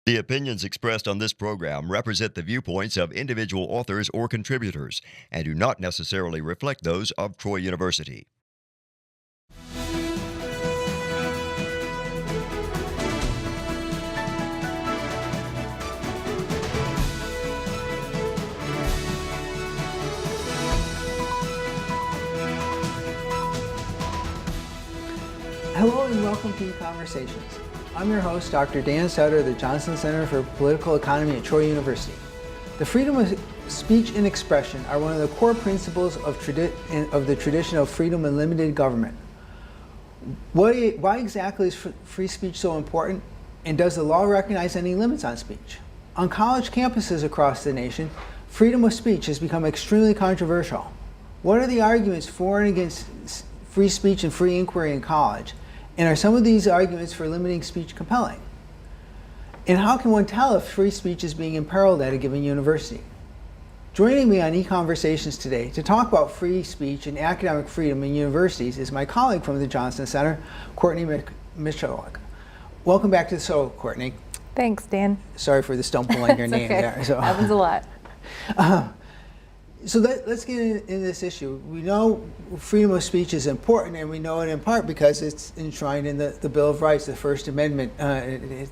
The opinions expressed on this program represent the viewpoints of individual authors or contributors and do not necessarily reflect those of Troy University. Hello and welcome to EconVersations. I'm your host, Dr. Dan Sutter of the Johnson Center for Political Economy at Troy University. The freedom of speech and expression are one of the core principles of the tradition of freedom and limited government. Why exactly is free speech so important, and does the law recognize any limits on speech? On college campuses across the nation, freedom of speech has become extremely controversial. What are the arguments for and against free speech and free inquiry in college? And are some of these arguments for limiting speech compelling? And how can one tell if free speech is being imperiled at a given university? Joining me on EconVersations today to talk about free speech and academic freedom in universities is my colleague from the Johnson Center, Courtney Michaluk. Welcome back to the show, Courtney. Thanks, Dan. Sorry for the stumbling your name okay. there. So, happens a lot. So let's get in this issue. We know freedom of speech is important, and we know it in part because it's enshrined in the Bill of Rights. The First Amendment it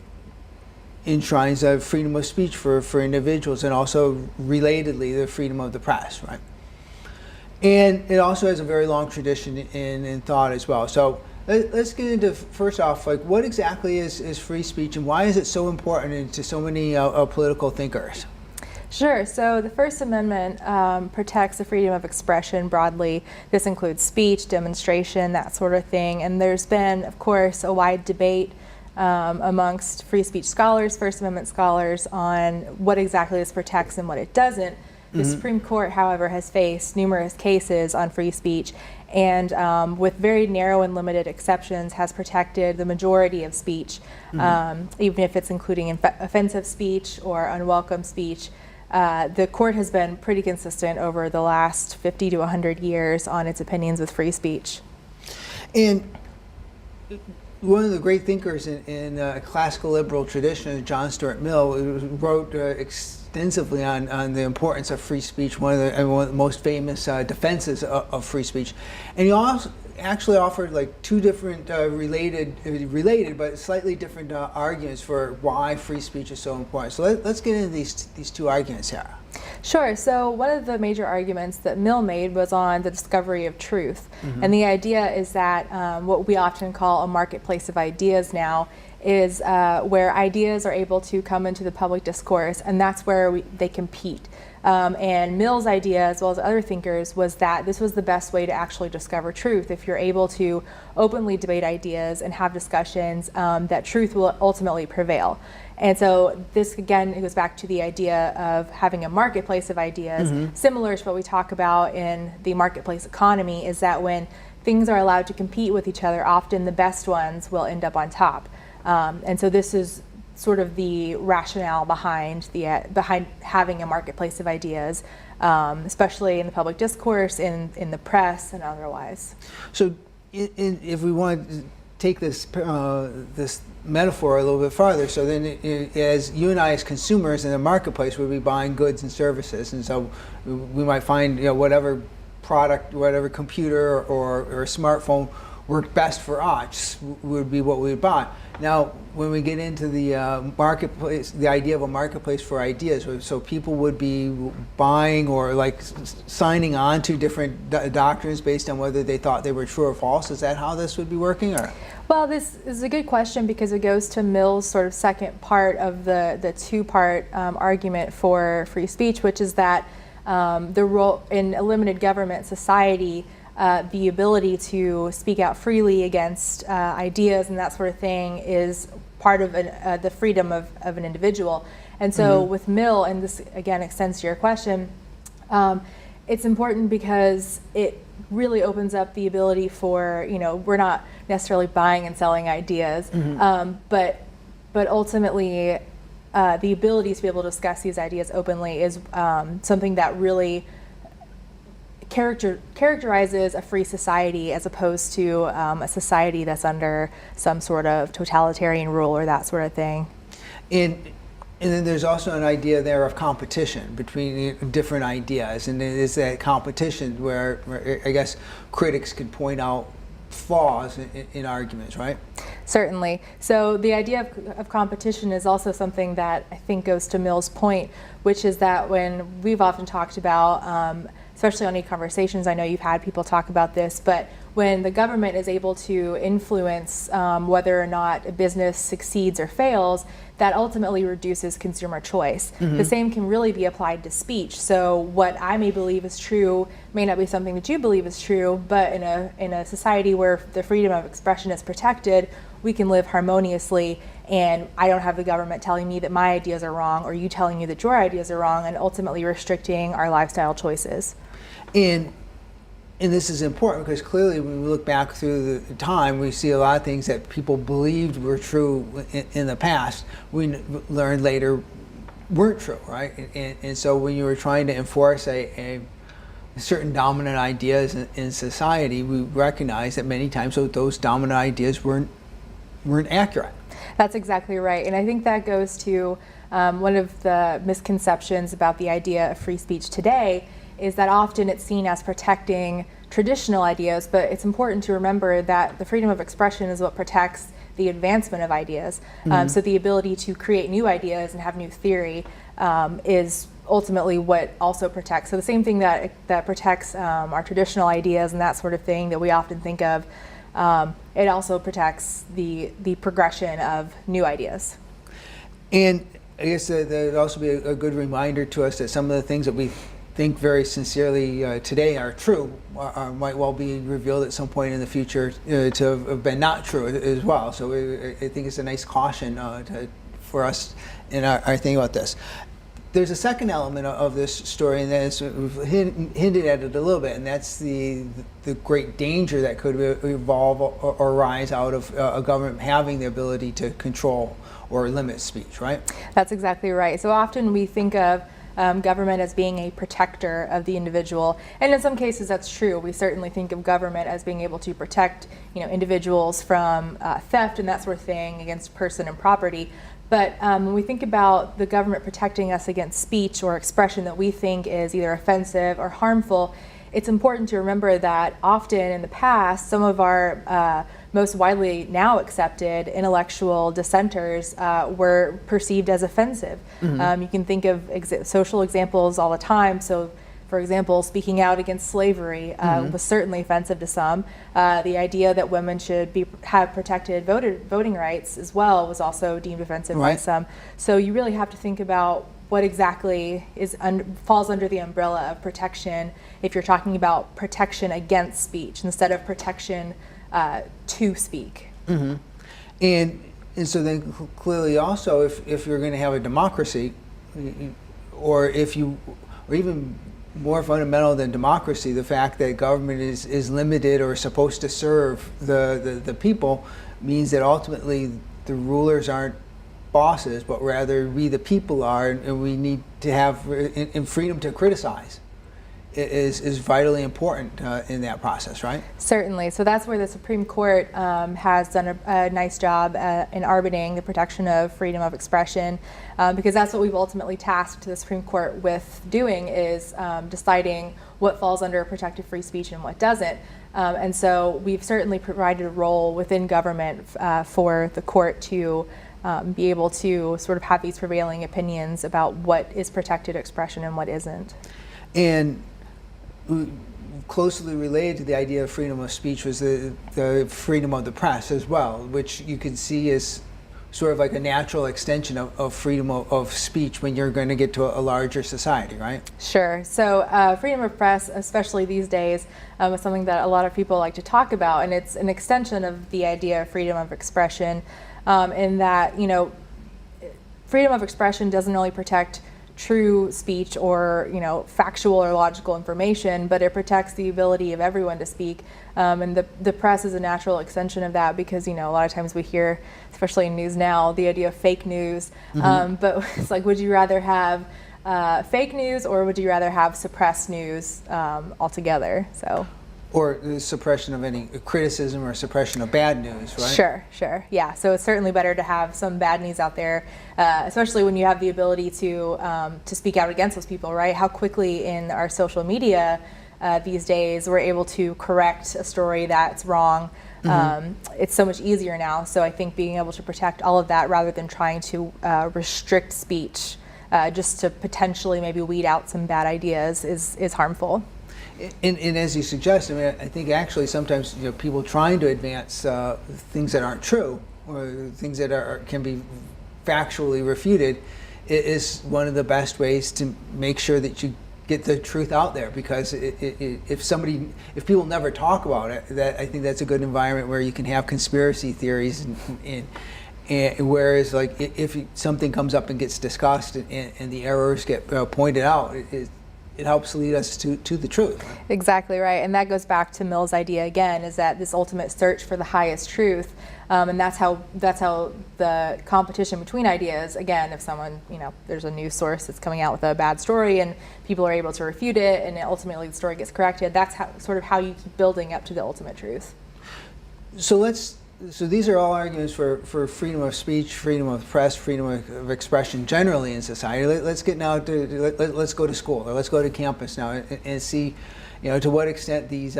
enshrines freedom of speech for individuals, and also relatedly the freedom of the press, right? And it also has a very long tradition in thought as well. So let's get into, first off, like, what exactly is free speech, and why is it so important to so many political thinkers? Sure. So the First Amendment protects the freedom of expression broadly. This includes speech, demonstration, that sort of thing. And there's been, of course, a wide debate amongst free speech scholars, First Amendment scholars, on what exactly this protects and what it doesn't. The Supreme Court, however, has faced numerous cases on free speech and with very narrow and limited exceptions has protected the majority of speech, even if it's including offensive speech or unwelcome speech. The court has been pretty consistent over the last 50 to 100 years on its opinions with free speech. And one of the great thinkers in classical liberal tradition, John Stuart Mill, wrote extensively on the importance of free speech, one of the most famous defenses of free speech. And he also actually offered like two different related but slightly different arguments for why free speech is so important. So let's get into these two arguments here. Sure. So one of the major arguments that Mill made was on the discovery of truth. And the idea is that what we often call a marketplace of ideas now is where ideas are able to come into the public discourse, and that's where they compete. And Mill's idea, as well as other thinkers, was that this was the best way to actually discover truth. If you're able to openly debate ideas and have discussions, that truth will ultimately prevail. And so this, again, it goes back to the idea of having a marketplace of ideas, similar to what we talk about in the marketplace economy, is that when things are allowed to compete with each other, often the best ones will end up on top. And so this is sort of the rationale behind having a marketplace of ideas, especially in the public discourse, in the press, and otherwise. So, if we want to take this this metaphor a little bit farther, so then as you and I as consumers in the marketplace would be buying goods and services, and so we might find whatever product, whatever computer or smartphone worked best for us would be what we would buy. Now, when we get into the marketplace, the idea of a marketplace for ideas, so people would be buying or like signing on to different doctrines based on whether they thought they were true or false. Is that how this would be working? Or? Well, this is a good question because it goes to Mill's sort of second part of the two-part argument for free speech, which is that the role in a limited government society, the ability to speak out freely against ideas and that sort of thing is part of the freedom of an individual. And so with Mill, and this again extends to your question, it's important because it really opens up the ability for, we're not necessarily buying and selling ideas, but ultimately the ability to be able to discuss these ideas openly is something that really characterizes a free society as opposed to a society that's under some sort of totalitarian rule or that sort of thing. And And then there's also an idea there of competition between different ideas, and it is that competition where I guess critics could point out flaws in arguments, right? Certainly. So the idea of competition is also something that I think goes to Mill's point, which is that when we've often talked about, especially on EconVersations, I know you've had people talk about this, but when the government is able to influence whether or not a business succeeds or fails, that ultimately reduces consumer choice. The same can really be applied to speech. So what I may believe is true may not be something that you believe is true, but in a society where the freedom of expression is protected, we can live harmoniously, and I don't have the government telling me that my ideas are wrong or you telling me that your ideas are wrong, and ultimately restricting our lifestyle choices. And this is important because clearly when we look back through the time, we see a lot of things that people believed were true in the past, we learned later weren't true, right? And so when you were trying to enforce a certain dominant ideas in society, we recognize that many times those dominant ideas weren't accurate. That's exactly right. And I think that goes to one of the misconceptions about the idea of free speech today is that often it's seen as protecting traditional ideas, but it's important to remember that the freedom of expression is what protects the advancement of ideas. So the ability to create new ideas and have new theory is ultimately what also protects. So the same thing that protects our traditional ideas and that sort of thing that we often think of, it also protects the progression of new ideas. And I guess that would also be a good reminder to us that some of the things that we think very sincerely today are true might well be revealed at some point in the future to have been not true as well. So I think it's a nice caution for us in our thinking about this. There's a second element of this story, and that is, we've hinted at it a little bit, and that's the great danger that could evolve or arise out of a government having the ability to control or limit speech, right? That's exactly right. So often we think of government as being a protector of the individual, and in some cases that's true. We certainly think of government as being able to protect, individuals from theft and that sort of thing against person and property. But when we think about the government protecting us against speech or expression that we think is either offensive or harmful, it's important to remember that often in the past, some of our most widely now accepted intellectual dissenters were perceived as offensive. You can think of social examples all the time. So, for example, speaking out against slavery was certainly offensive to some. The idea that women should have protected voting rights as well was also deemed offensive by some. So you really have to think about what exactly falls under the umbrella of protection if you're talking about protection against speech instead of protection to speak. And so then clearly also if you're going to have a democracy, or even more fundamental than democracy, the fact that government is limited or supposed to serve the people means that ultimately the rulers aren't bosses, but rather we the people are, and we need to have freedom to criticize is vitally important in that process, right? Certainly. So that's where the Supreme Court has done a nice job in arbitrating the protection of freedom of expression, because that's what we've ultimately tasked the Supreme Court with doing, is deciding what falls under protected free speech and what doesn't. And so we've certainly provided a role within government for the court to be able to sort of have these prevailing opinions about what is protected expression and what isn't. And closely related to the idea of freedom of speech was the freedom of the press as well, which you can see as sort of like a natural extension of freedom of speech when you're going to get to a larger society, right? Sure. So freedom of press, especially these days, is something that a lot of people like to talk about, and it's an extension of the idea of freedom of expression, in that, freedom of expression doesn't only protect true speech or factual or logical information, but it protects the ability of everyone to speak, and the press is a natural extension of that, because a lot of times we hear, especially in news now, the idea of fake news, but it's like, would you rather have fake news or would you rather have suppressed news altogether? So Or the suppression of any criticism or suppression of bad news, right? Sure. Yeah. So it's certainly better to have some bad news out there, especially when you have the ability to speak out against those people, right? How quickly in our social media these days we're able to correct a story that's wrong. It's so much easier now. So I think being able to protect all of that rather than trying to restrict speech just to potentially maybe weed out some bad ideas is harmful. And as you suggest, I mean, I think actually sometimes people trying to advance things that aren't true or things that can be factually refuted is one of the best ways to make sure that you get the truth out there. Because if people never talk about it, I think that's a good environment where you can have conspiracy theories and whereas like if something comes up and gets discussed and the errors get pointed out, it helps lead us to the truth. Exactly right, and that goes back to Mill's idea again, is that this ultimate search for the highest truth, and that's how the competition between ideas. Again, if someone there's a news source that's coming out with a bad story and people are able to refute it, and ultimately the story gets corrected. That's how you keep building up to the ultimate truth. So these are all arguments for freedom of speech, freedom of press, freedom of expression generally in society. Let's get now to let's go to school, or let's go to campus now and see, to what extent these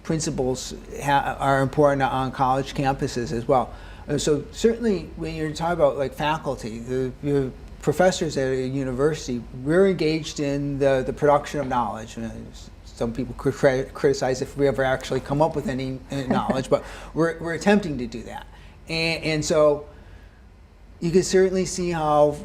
principles are important on college campuses as well. So certainly when you're talking about like faculty, the professors at a university, we're engaged in the production of knowledge. Some people could criticize if we ever actually come up with any knowledge, but we're attempting to do that. And so you can certainly see how,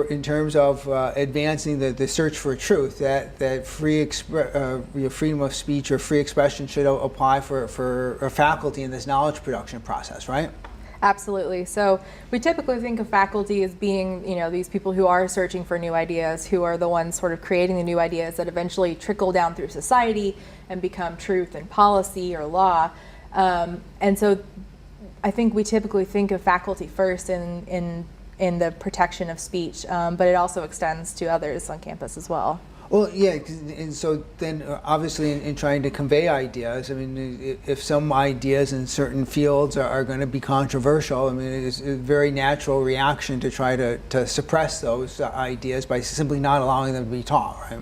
in terms of advancing the search for truth, that freedom of speech or free expression should apply for a faculty in this knowledge production process, right? Absolutely. So we typically think of faculty as being, these people who are searching for new ideas, who are the ones sort of creating the new ideas that eventually trickle down through society and become truth and policy or law. And so I think we typically think of faculty first in the protection of speech, but it also extends to others on campus as well. Well, yeah, and so then obviously in trying to convey ideas, I mean, if some ideas in certain fields are going to be controversial, I mean, it's a very natural reaction to try to suppress those ideas by simply not allowing them to be taught, right?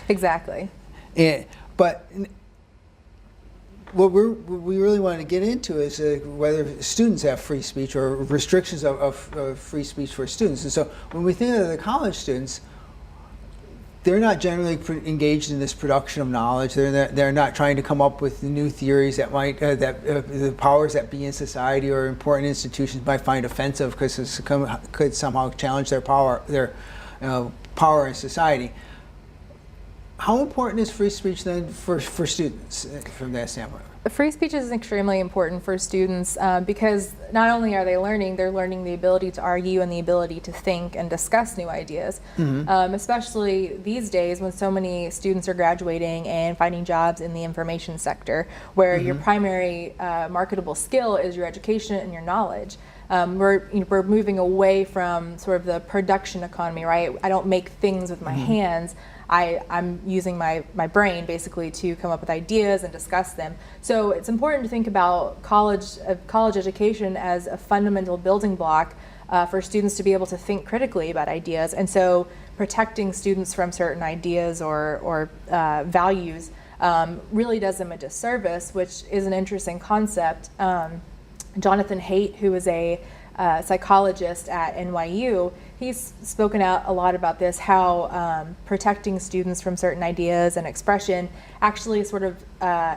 Exactly. But what we really want to get into is whether students have free speech or restrictions of free speech for students. And so when we think of the college students, they're not generally engaged in this production of knowledge. They're not trying to come up with new theories that might the powers that be in society or important institutions might find offensive because it could somehow challenge their power in society. How important is free speech then for students from that standpoint? Free speech is extremely important for students because not only are they learning, they're learning the ability to argue and the ability to think and discuss new ideas, especially these days when so many students are graduating and finding jobs in the information sector, where your primary marketable skill is your education and your knowledge. We're moving away from sort of the production economy, right? I don't make things with my hands. I'm using my brain basically to come up with ideas and discuss them. So it's important to think about college education as a fundamental building block for students to be able to think critically about ideas. And so protecting students from certain ideas or values really does them a disservice, which is an interesting concept. Jonathan Haidt, who is a psychologist at NYU, he's spoken out a lot about this, how protecting students from certain ideas and expression actually sort of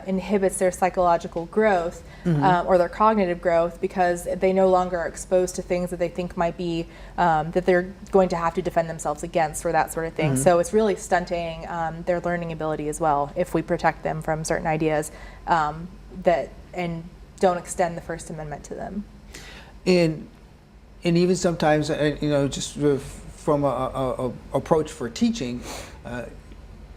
inhibits their psychological growth or their cognitive growth, because they no longer are exposed to things that they think might be, that they're going to have to defend themselves against or that sort of thing. So it's really stunting their learning ability as well if we protect them from certain ideas and don't extend the First Amendment to them. And even sometimes, just from a approach for teaching,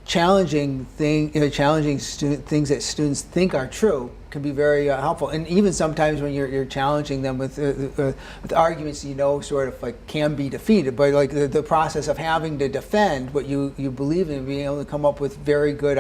challenging things that students think are true can be very helpful. And even sometimes when you're challenging them with arguments, sort of like can be defeated, but like the process of having to defend what you believe in, being able to come up with very good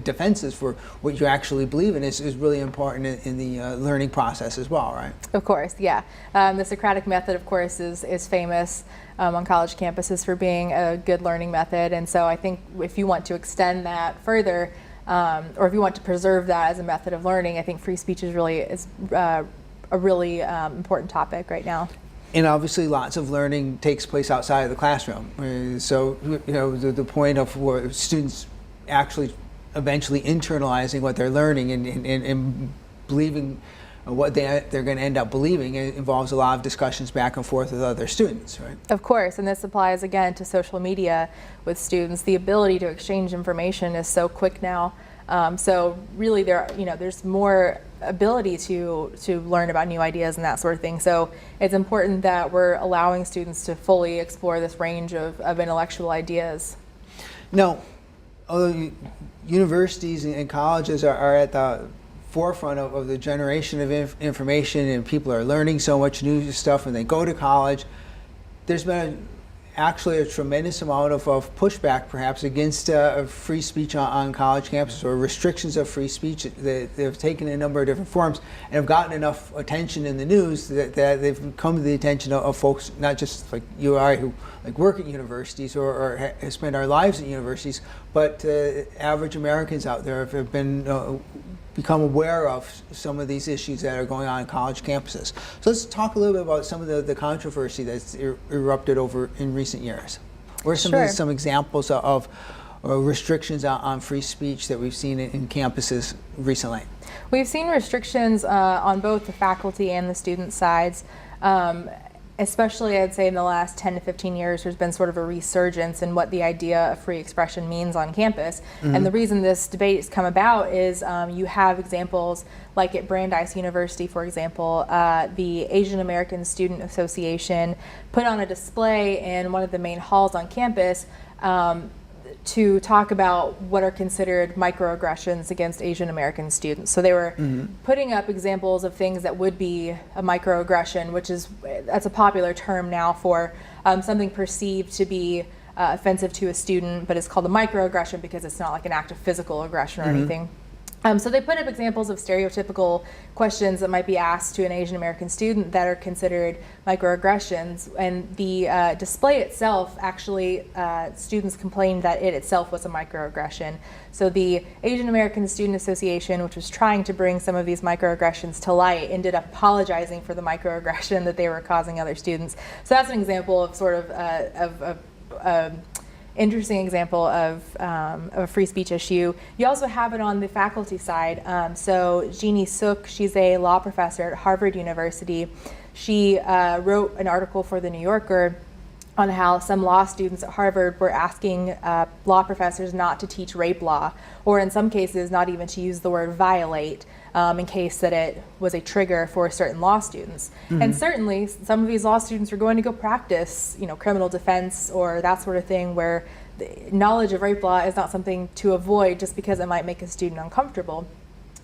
defenses for what you actually believe in is really important in the learning process as well, right? Of course, yeah. The Socratic method, of course, is famous on college campuses for being a good learning method, and so I think if you want to extend that further, or if you want to preserve that as a method of learning, I think free speech is a really important topic right now. And obviously lots of learning takes place outside of the classroom. So, the point of where students actually eventually internalizing what they're learning and believing what they're going to end up believing, it involves a lot of discussions back and forth with other students, right? Of course, and this applies again to social media with students. The ability to exchange information is so quick now. So really, there's more ability to learn about new ideas and that sort of thing. So it's important that we're allowing students to fully explore this range of intellectual ideas. Now, although universities and colleges are at the forefront of the generation of information, and people are learning so much new stuff when they go to college, there's been actually a tremendous amount of pushback perhaps against free speech on college campuses, or restrictions of free speech. They've taken a number of different forms and have gotten enough attention in the news that they've come to the attention of folks, not just like you or I, who like work at universities or spend our lives at universities, but average Americans out there have been become aware of some of these issues that are going on in college campuses. So let's talk a little bit about some of the controversy that's erupted over in recent years. What are some examples of restrictions on free speech that we've seen in campuses recently? We've seen restrictions on both the faculty and the student sides. Especially, I'd say in the last 10 to 15 years, there's been sort of a resurgence in what the idea of free expression means on campus. Mm-hmm. And the reason this debate has come about is you have examples like at Brandeis University, for example, the Asian American Student Association put on a display in one of the main halls on campus to talk about what are considered microaggressions against Asian American students. So they were putting up examples of things that would be a microaggression, that's a popular term now for something perceived to be offensive to a student, but it's called a microaggression because it's not like an act of physical aggression or anything. So they put up examples of stereotypical questions that might be asked to an Asian American student that are considered microaggressions. And the display itself, actually, students complained that it itself was a microaggression. So the Asian American Student Association, which was trying to bring some of these microaggressions to light, ended up apologizing for the microaggression that they were causing other students. So that's an example of sort of interesting example of a free speech issue. You also have it on the faculty side. So Jeannie Suk, she's a law professor at Harvard University. She wrote an article for The New Yorker on how some law students at Harvard were asking law professors not to teach rape law, or in some cases not even to use the word violate, in case that it was a trigger for certain law students. And certainly some of these law students are going to go practice, criminal defense or that sort of thing, where the knowledge of rape law is not something to avoid just because it might make a student uncomfortable.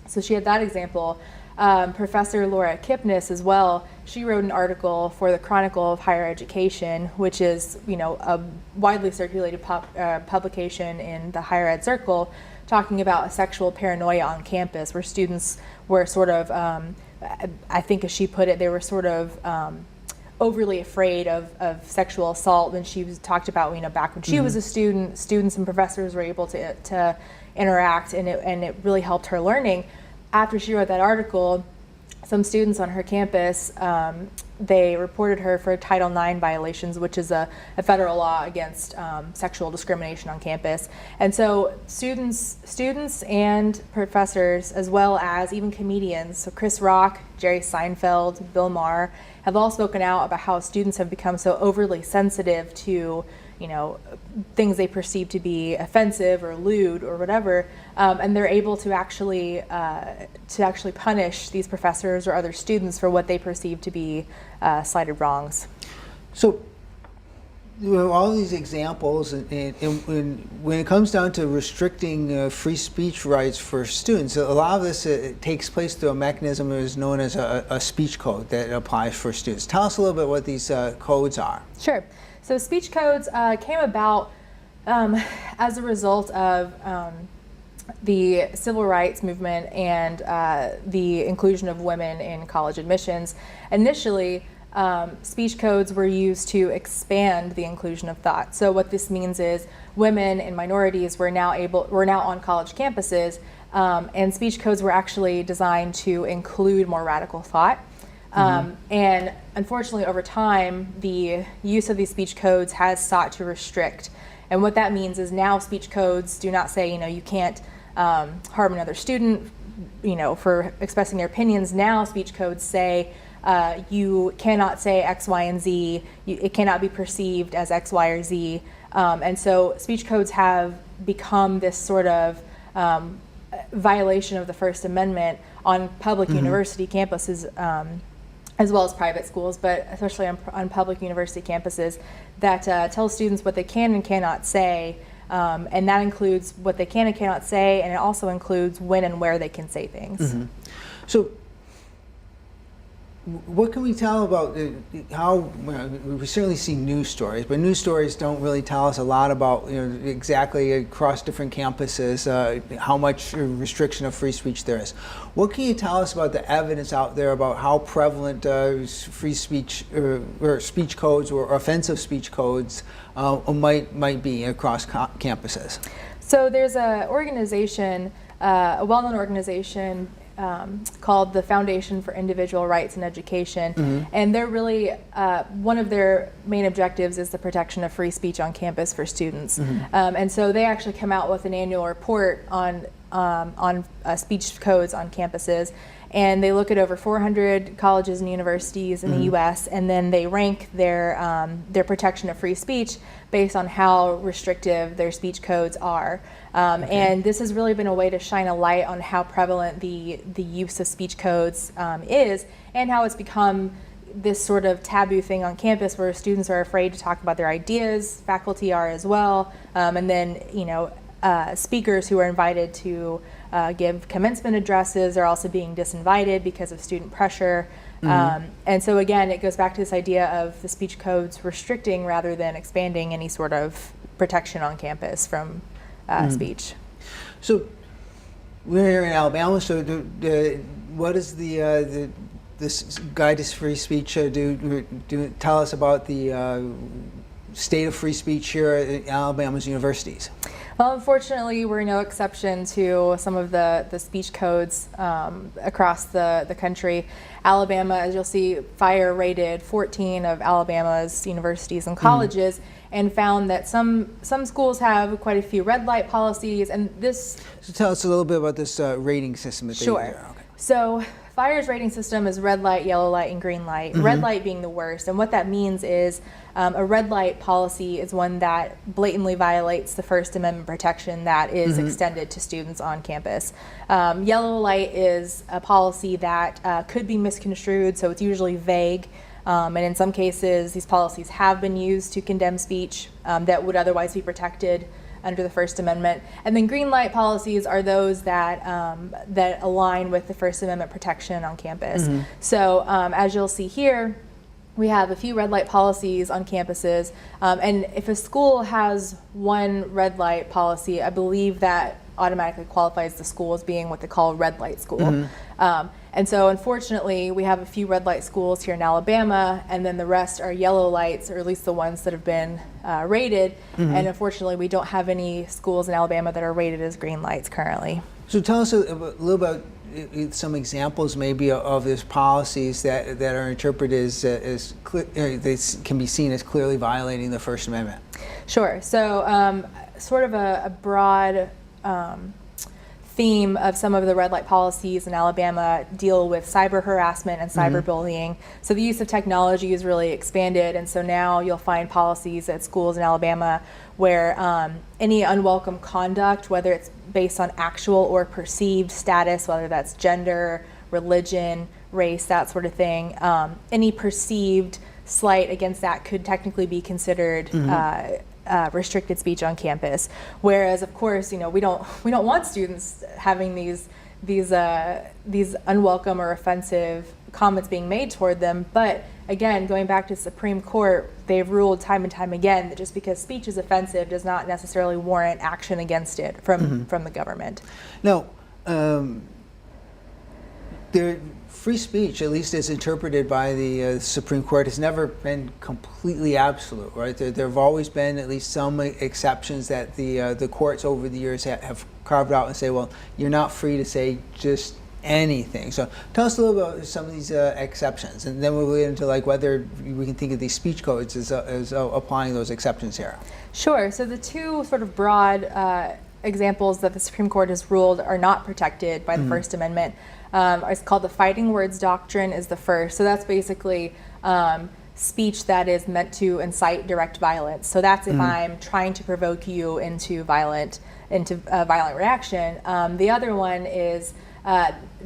So she had that example. Professor Laura Kipnis as well, she wrote an article for the Chronicle of Higher Education, which is a widely circulated publication in the higher ed circle, talking about a sexual paranoia on campus, where students were sort of, I think as she put it, they were sort of overly afraid of sexual assault. And she talked about, back when she was a student, students and professors were able to interact, and it really helped her learning. After she wrote that article, some students on her campus, they reported her for Title IX violations, which is a federal law against sexual discrimination on campus. And so students and professors, as well as even comedians, so Chris Rock, Jerry Seinfeld, Bill Maher, have all spoken out about how students have become so overly sensitive to things they perceive to be offensive or lewd or whatever, and they're able to actually punish these professors or other students for what they perceive to be slighted wrongs. So all these examples, and when it comes down to restricting free speech rights for students, a lot of this takes place through a mechanism that is known as a speech code that applies for students. Tell us a little bit what these codes are. Sure. So speech codes came about as a result of the civil rights movement and the inclusion of women in college admissions. Initially, speech codes were used to expand the inclusion of thought. So what this means is women and minorities were now on college campuses, and speech codes were actually designed to include more radical thought. And unfortunately, over time, the use of these speech codes has sought to restrict. And what that means is now speech codes do not say, you can't harm another student, for expressing their opinions. Now speech codes say you cannot say X, Y, and Z. It cannot be perceived as X, Y, or Z. And so speech codes have become this sort of violation of the First Amendment on public university campuses, as well as private schools, but especially on public university campuses, that tell students what they can and cannot say. And that includes what they can and cannot say, and it also includes when and where they can say things. So what can we tell about how, we certainly see news stories, but news stories don't really tell us a lot about exactly across different campuses how much restriction of free speech there is. What can you tell us about the evidence out there about how prevalent free speech or speech codes or offensive speech codes might be across campuses? So there's a organization, a well-known organization called the Foundation for Individual Rights in Education, and they're really one of their main objectives is the protection of free speech on campus for students. And so they actually come out with an annual report on speech codes on campuses, and they look at over 400 colleges and universities in the U.S., and then they rank their protection of free speech based on how restrictive their speech codes are. And this has really been a way to shine a light on how prevalent the use of speech codes is, and how it's become this sort of taboo thing on campus where students are afraid to talk about their ideas, faculty are as well, and then speakers who are invited to give commencement addresses are also being disinvited because of student pressure. And so again, it goes back to this idea of the speech codes restricting rather than expanding any sort of protection on campus from speech. So we're here in Alabama, so what does this Guide to Free Speech do? Tell us about the state of free speech here at Alabama's universities. Well, unfortunately, we're no exception to some of the speech codes across the country. Alabama, as you'll see, FIRE rated 14 of Alabama's universities and colleges, and found that some schools have quite a few red light policies, and this... So tell us a little bit about this rating system that they use. Sure. So FIRE's rating system is red light, yellow light, and green light. Red light being the worst, and what that means is a red light policy is one that blatantly violates the First Amendment protection that is extended to students on campus. Yellow light is a policy that could be misconstrued, so it's usually vague. And in some cases, these policies have been used to condemn speech that would otherwise be protected under the First Amendment. And then green light policies are those that that align with the First Amendment protection on campus. So as you'll see here, we have a few red light policies on campuses. And if a school has one red light policy, I believe that automatically qualifies the school as being what they call a red light school. And so unfortunately, we have a few red light schools here in Alabama, and then the rest are yellow lights, or at least the ones that have been rated. And unfortunately, we don't have any schools in Alabama that are rated as green lights currently. So tell us a little about some examples maybe of these policies that are interpreted as they can be seen as clearly violating the First Amendment. Sure. So sort of a broad theme of some of the red light policies in Alabama deal with cyber harassment and cyberbullying. So the use of technology is really expanded, and so now you'll find policies at schools in Alabama where any unwelcome conduct, whether it's based on actual or perceived status, whether that's gender, religion, race, that sort of thing, any perceived slight against that could technically be considered restricted speech on campus. Whereas, of course, we don't want students having these unwelcome or offensive comments being made toward them. But again, going back to the Supreme Court, they've ruled time and time again that just because speech is offensive does not necessarily warrant action against it from the government. Now, free speech, at least as interpreted by the Supreme Court, has never been completely absolute, right? There have always been at least some exceptions that the courts over the years have carved out and say, well, you're not free to say just anything. So tell us a little about some of these exceptions, and then we'll get into like whether we can think of these speech codes as applying those exceptions here. Sure. So the two sort of broad examples that the Supreme Court has ruled are not protected by the First Amendment. It's called the fighting words doctrine is the first. So that's basically speech that is meant to incite direct violence. So that's if I'm trying to provoke you into violent reaction. The other one is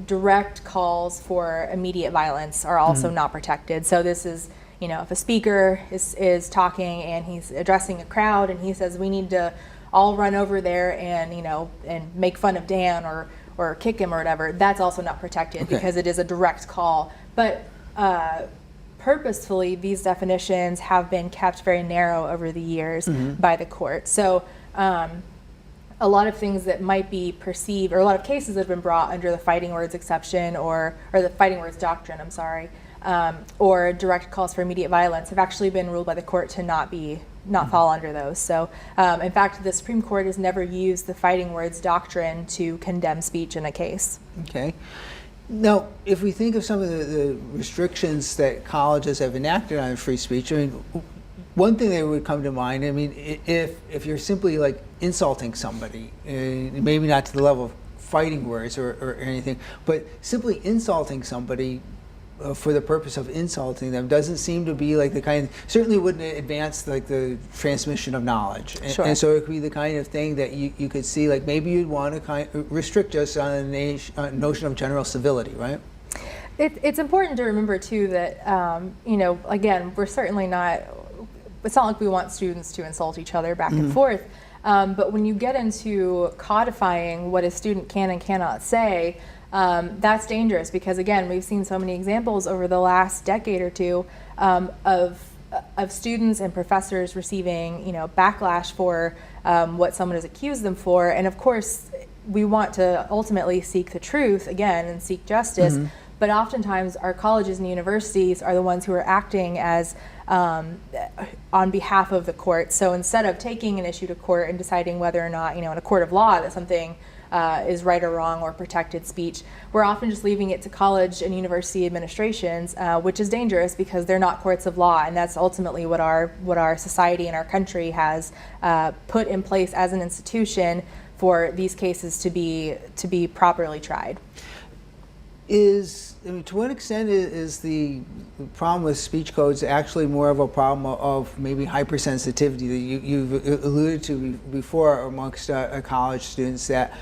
direct calls for immediate violence are also not protected. So this is, if a speaker is talking and he's addressing a crowd and he says we need to all run over there and and make fun of Dan or kick him or whatever, that's also not protected because it is a direct call. But purposefully, these definitions have been kept very narrow over the years by the court. So a lot of things that might be perceived, or a lot of cases that have been brought under the fighting words exception or the fighting words doctrine, or direct calls for immediate violence have actually been ruled by the court to not fall under those. So in fact, the Supreme Court has never used the fighting words doctrine to condemn speech in a case. Okay. Now, if we think of some of the restrictions that colleges have enacted on free speech, one thing that would come to mind, if you're simply like insulting somebody, maybe not to the level of fighting words or anything, but simply insulting somebody for the purpose of insulting them doesn't seem to be like the kind, certainly wouldn't advance like the transmission of knowledge. And so it could be the kind of thing that you could see, like maybe you'd want to restrict us on a notion of general civility, right? It's important to remember too that, again, we're certainly not, it's not like we want students to insult each other back and forth. But when you get into codifying what a student can and cannot say, that's dangerous because, again, we've seen so many examples over the last decade or two of students and professors receiving, backlash for what someone has accused them for. And of course, we want to ultimately seek the truth again and seek justice. But oftentimes, our colleges and universities are the ones who are acting as on behalf of the court. So instead of taking an issue to court and deciding whether or not, in a court of law that something is right or wrong or protected speech, we're often just leaving it to college and university administrations, which is dangerous because they're not courts of law, and that's ultimately what our society and our country has put in place as an institution for these cases to be properly tried. To what extent is the problem with speech codes actually more of a problem of maybe hypersensitivity that you've alluded to before amongst college students? That,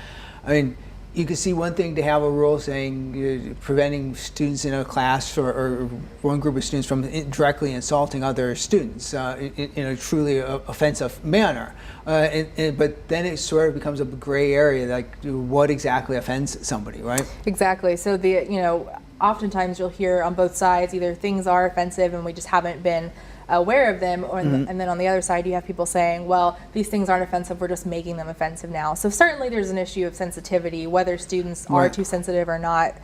you could see one thing to have a rule saying preventing students in a class or one group of students from directly insulting other students in a truly offensive manner. But then it sort of becomes a gray area, like what exactly offends somebody, right? Exactly. So oftentimes you'll hear on both sides either things are offensive and we just haven't been aware of them, and then on the other side you have people saying, well, these things aren't offensive, we're just making them offensive now. So certainly there's an issue of sensitivity, whether students are too sensitive or not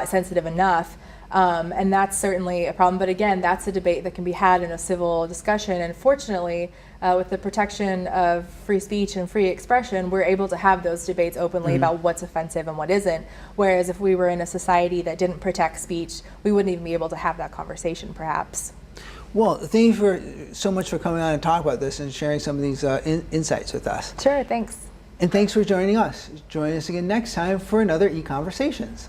sensitive enough. And that's certainly a problem. But again, that's a debate that can be had in a civil discussion. And fortunately, with the protection of free speech and free expression, we're able to have those debates openly about what's offensive and what isn't. Whereas if we were in a society that didn't protect speech, we wouldn't even be able to have that conversation, perhaps. Well, thank you so much for coming on and talk about this and sharing some of these insights with us. Sure, thanks. And thanks for joining us. Join us again next time for another EconVersations.